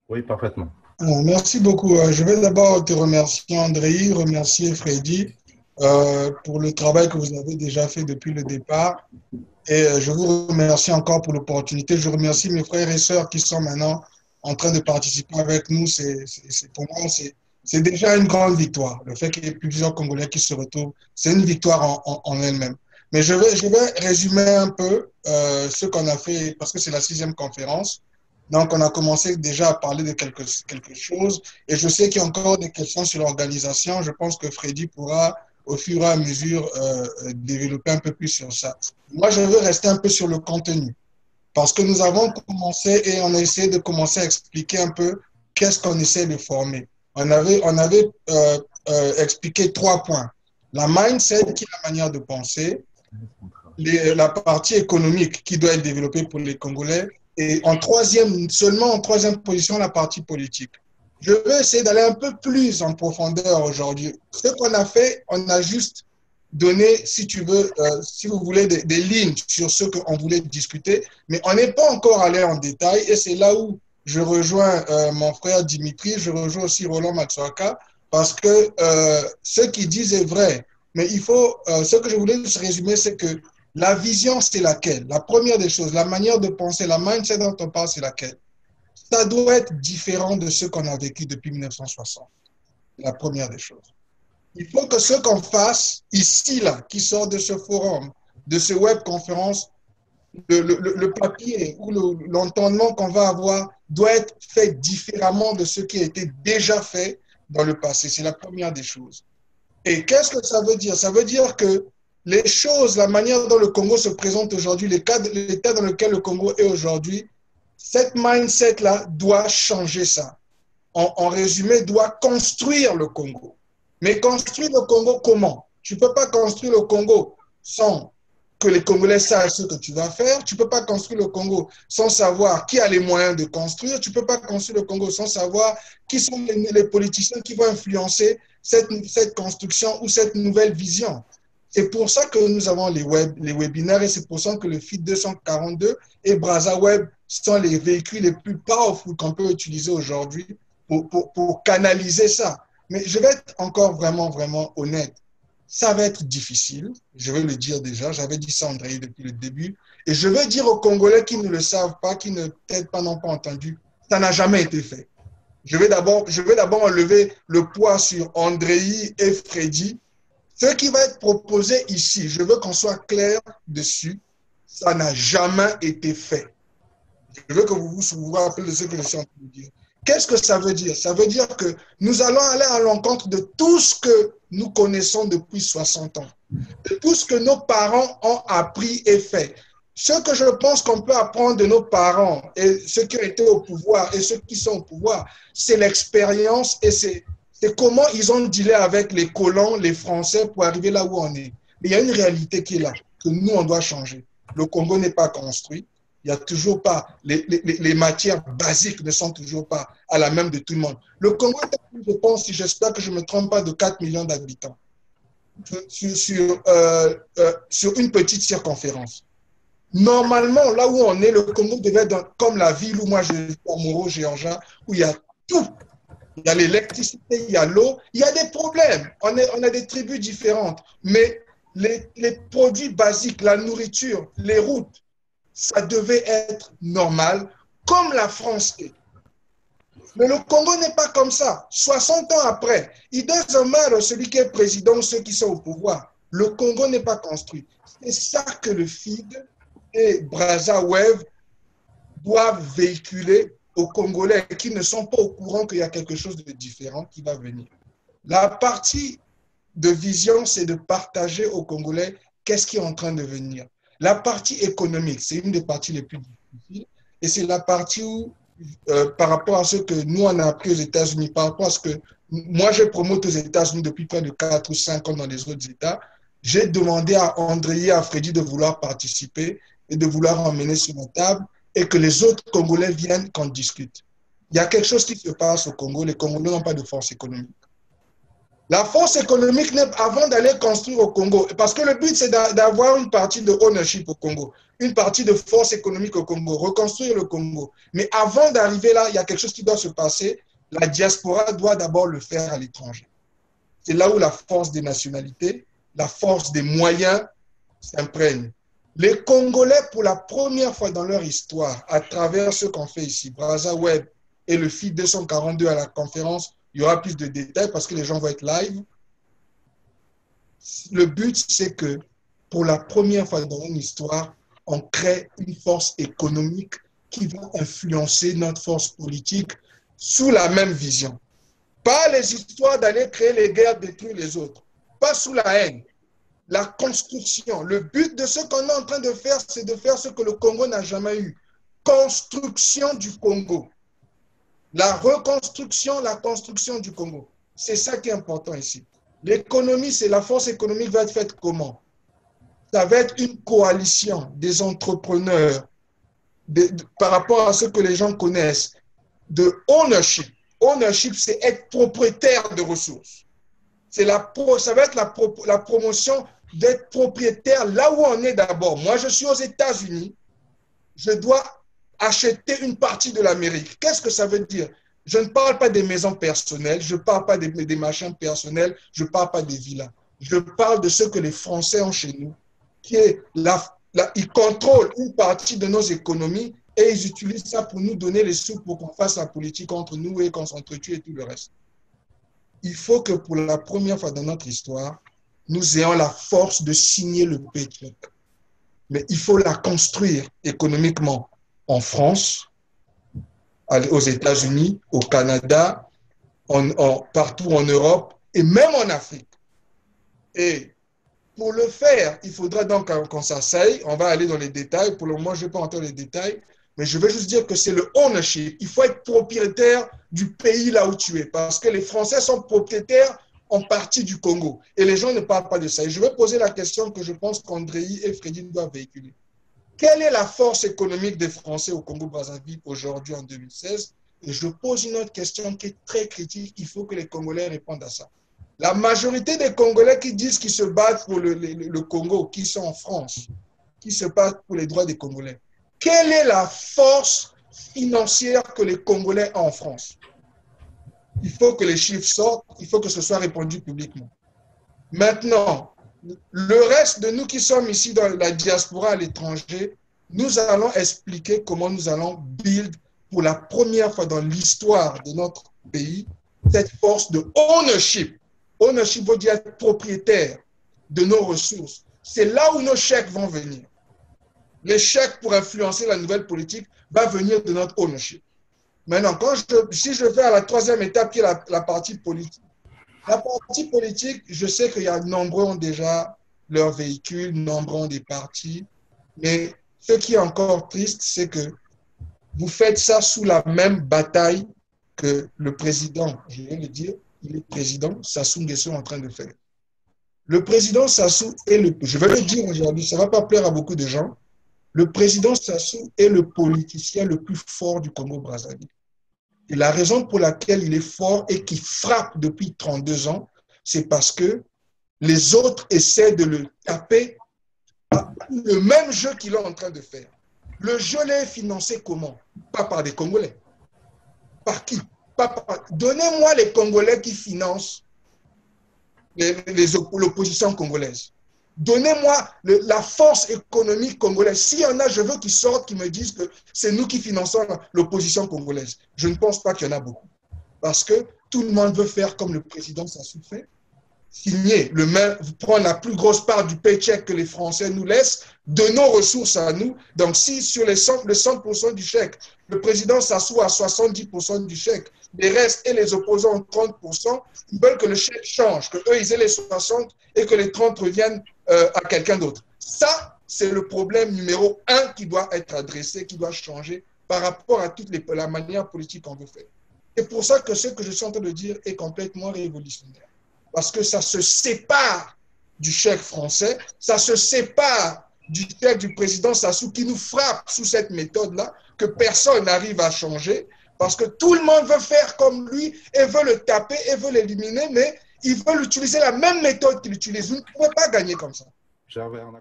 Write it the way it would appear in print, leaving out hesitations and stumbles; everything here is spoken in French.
Oui, parfaitement. Merci beaucoup. Je vais d'abord te remercier, André, remercier Freddy pour le travail que vous avez déjà fait depuis le départ. Et je vous remercie encore pour l'opportunité. Je remercie mes frères et sœurs qui sont maintenant en train de participer avec nous. Pour moi, c'est déjà une grande victoire. Le fait qu'il y ait plusieurs Congolais qui se retrouvent, c'est une victoire en elle-même. Mais je vais résumer un peu ce qu'on a fait, parce que c'est la sixième conférence. Donc, on a commencé déjà à parler de quelque chose. Et je sais qu'il y a encore des questions sur l'organisation. Je pense que Freddy pourra, au fur et à mesure, développer un peu plus sur ça. Moi, je veux rester un peu sur le contenu. Parce que nous avons commencé et on a essayé de commencer à expliquer un peu qu'est-ce qu'on essaie de former. On avait expliqué 3 points. La mindset, qui est la manière de penser, la partie économique qui doit être développée pour les Congolais, et seulement en troisième position, la partie politique. Je vais essayer d'aller un peu plus en profondeur aujourd'hui. Ce qu'on a fait, on a juste donné, si tu veux, si vous voulez, des lignes sur ce qu'on voulait discuter, mais on n'est pas encore allé en détail, et c'est là où je rejoins mon frère Dimitri, je rejoins aussi Roland Matsuaka, parce que ce qu'il disent est vrai. Mais ce que je voulais résumer, c'est que la vision, c'est laquelle? La première des choses, la manière de penser, la mindset dont on parle, c'est laquelle? Ça doit être différent de ce qu'on a vécu depuis 1960. La première des choses. Il faut que ce qu'on fasse ici, là, qui sort de ce forum, de ce web conférence, le papier ou l'entendement qu'on va avoir doit être fait différemment de ce qui a été déjà fait dans le passé. C'est la première des choses. Et qu'est-ce que ça veut dire? Ça veut dire que les choses, la manière dont le Congo se présente aujourd'hui, l'état dans lequel le Congo est aujourd'hui, cette mindset-là doit changer ça. En résumé, doit construire le Congo. Mais construire le Congo comment? Tu ne peux pas construire le Congo sans que les Congolais sachent ce que tu vas faire. Tu ne peux pas construire le Congo sans savoir qui a les moyens de construire. Tu ne peux pas construire le Congo sans savoir qui sont les politiciens qui vont influencer cette construction ou cette nouvelle vision. C'est pour ça que nous avons les webinaires et c'est pour ça que le FIT 242 et BrazaWeb sont les véhicules les plus powerful qu'on peut utiliser aujourd'hui pour canaliser ça. Mais je vais être encore vraiment, vraiment honnête. Ça va être difficile, je vais le dire déjà, j'avais dit ça à André depuis le début, et je vais dire aux Congolais qui ne le savent pas, qui ne peut-être pas n'ont pas entendu, ça n'a jamais été fait. Je vais d'abord enlever le poids sur André et Freddy. Ce qui va être proposé ici, je veux qu'on soit clair dessus, ça n'a jamais été fait. Je veux que vous rappelez de ce que je suis en train de dire. Qu'est-ce que ça veut dire? Ça veut dire que nous allons aller à l'encontre de tout ce que nous connaissons depuis 60 ans, de tout ce que nos parents ont appris et fait. Ce que je pense qu'on peut apprendre de nos parents et ceux qui ont été au pouvoir et ceux qui sont au pouvoir, c'est l'expérience et c'est comment ils ont dealé avec les colons, les Français pour arriver là où on est. Mais il y a une réalité qui est là, que nous, on doit changer. Le Congo n'est pas construit. Il n'y a toujours pas, les matières basiques ne sont toujours pas à la même de tout le monde. Le Congo est, je pense, si j'espère que je ne me trompe pas, de 4 millions d'habitants sur une petite circonférence. Normalement, là où on est, le Congo devait être comme la ville où moi je suis à Moro-Géorgia, où il y a tout. Il y a l'électricité, il y a l'eau, il y a des problèmes. On a des tribus différentes, mais les produits basiques, la nourriture, les routes, ça devait être normal, comme la France est. Mais le Congo n'est pas comme ça. 60 ans après, il doesn't matter celui qui est président ou ceux qui sont au pouvoir. Le Congo n'est pas construit. C'est ça que le FID et BrazaWeb doivent véhiculer aux Congolais qui ne sont pas au courant qu'il y a quelque chose de différent qui va venir. La partie de vision, c'est de partager aux Congolais qu'est-ce qui est en train de venir. La partie économique, c'est une des parties les plus difficiles et c'est la partie où, par rapport à ce que nous, on a appris aux États-Unis, par rapport à ce que moi, je promote aux États-Unis depuis près de 4 ou 5 ans dans les autres États, j'ai demandé à André et à Freddy de vouloir participer et de vouloir emmener sur la table et que les autres Congolais viennent qu'on discute. Il y a quelque chose qui se passe au Congo. Les Congolais n'ont pas de force économique. La force économique, avant d'aller construire au Congo, parce que le but, c'est d'avoir une partie de ownership au Congo, une partie de force économique au Congo, reconstruire le Congo. Mais avant d'arriver là, il y a quelque chose qui doit se passer. La diaspora doit d'abord le faire à l'étranger. C'est là où la force des nationalités, la force des moyens s'imprègne. Les Congolais, pour la première fois dans leur histoire, à travers ce qu'on fait ici, Brazzaweb et le FIT 242 à la conférence, il y aura plus de détails parce que les gens vont être live. Le but, c'est que pour la première fois dans une histoire, on crée une force économique qui va influencer notre force politique sous la même vision. Pas les histoires d'aller créer les guerres, détruire les autres. Pas sous la haine. La construction. Le but de ce qu'on est en train de faire, c'est de faire ce que le Congo n'a jamais eu. Construction du Congo. La reconstruction, la construction du Congo. C'est ça qui est important ici. L'économie, c'est la force économique va être faite comment? Ça va être une coalition des entrepreneurs par rapport à ce que les gens connaissent de ownership. Ownership, c'est être propriétaire de ressources. Ça va être la promotion d'être propriétaire là où on est d'abord. Moi, je suis aux États-Unis, je dois acheter une partie de l'Amérique. Qu'est-ce que ça veut dire? Je ne parle pas des maisons personnelles, je ne parle pas des machins personnels, je ne parle pas des villas. Je parle de ce que les Français ont chez nous, qui est ils contrôlent une partie de nos économies et ils utilisent ça pour nous donner les sous pour qu'on fasse la politique entre nous et qu'on s'entretue et tout le reste. Il faut que pour la première fois dans notre histoire, nous ayons la force de signer le paycheck. Mais il faut la construire économiquement en France, aux États-Unis, au Canada, partout en Europe et même en Afrique. Et pour le faire, il faudra donc qu'on s'asseye. On va aller dans les détails. Pour le moment, je ne vais pas entrer dans les détails, mais je vais juste dire que c'est le ownership. Il faut être propriétaire du pays là où tu es, parce que les Français sont propriétaires en partie du Congo. Et les gens ne parlent pas de ça. Et je vais poser la question que je pense qu'André et Freddy doivent véhiculer. Quelle est la force économique des Français au Congo-Brazzaville aujourd'hui en 2016? Et je pose une autre question qui est très critique. Il faut que les Congolais répondent à ça. La majorité des Congolais qui disent qu'ils se battent pour le Congo, qui sont en France, qui se battent pour les droits des Congolais, quelle est la force financière que les Congolais ont en France? Il faut que les chiffres sortent, il faut que ce soit répondu publiquement. Maintenant, le reste de nous qui sommes ici dans la diaspora à l'étranger, nous allons expliquer comment nous allons build pour la première fois dans l'histoire de notre pays cette force de ownership. Ownership veut dire être propriétaire de nos ressources. C'est là où nos chèques vont venir. Les chèques pour influencer la nouvelle politique vont venir de notre ownership. Maintenant, si je vais à la troisième étape qui est la partie politique, la partie politique, je sais qu'il y a nombreux ont déjà leur véhicule, nombreux ont des partis, mais ce qui est encore triste, c'est que vous faites ça sous la même bataille que le président, je vais le dire, il est président, Sassou Nguesso est en train de faire. Le président Sassou est je vais le dire aujourd'hui, ça ne va pas plaire à beaucoup de gens, le président Sassou est le politicien le plus fort du Congo-Brazzaville. Et la raison pour laquelle il est fort et qu'il frappe depuis 32 ans, c'est parce que les autres essaient de le taper à le même jeu qu'il est en train de faire. Le jeu est financé comment? Pas par des Congolais. Par qui? Donnez-moi les Congolais qui financent l'opposition congolaise. Donnez-moi la force économique congolaise. S'il y en a, je veux qu'ils sortent, qu'ils me disent que c'est nous qui finançons l'opposition congolaise. Je ne pense pas qu'il y en a beaucoup. Parce que tout le monde veut faire comme le président Sassou fait, signer, prendre la plus grosse part du paycheck que les Français nous laissent, de nos ressources à nous. Donc, si sur le 100% du chèque, le président Sassou a 70% du chèque, les restes et les opposants ont 30%, ils veulent que le chèque change, qu'eux, ils aient les 60 et que les 30 reviennent à quelqu'un d'autre. Ça, c'est le problème numéro 1 qui doit être adressé, qui doit changer par rapport à toute la manière politique qu'on veut faire. C'est pour ça que ce que je suis en train de dire est complètement révolutionnaire. Parce que ça se sépare du chèque français, ça se sépare du chèque du président Sassou qui nous frappe sous cette méthode-là, que personne n'arrive à changer, parce que tout le monde veut faire comme lui et veut le taper et veut l'éliminer, mais Ils veulent utiliser la même méthode qu'ils utilisent. Vous ne pouvez pas gagner comme ça. J'avais un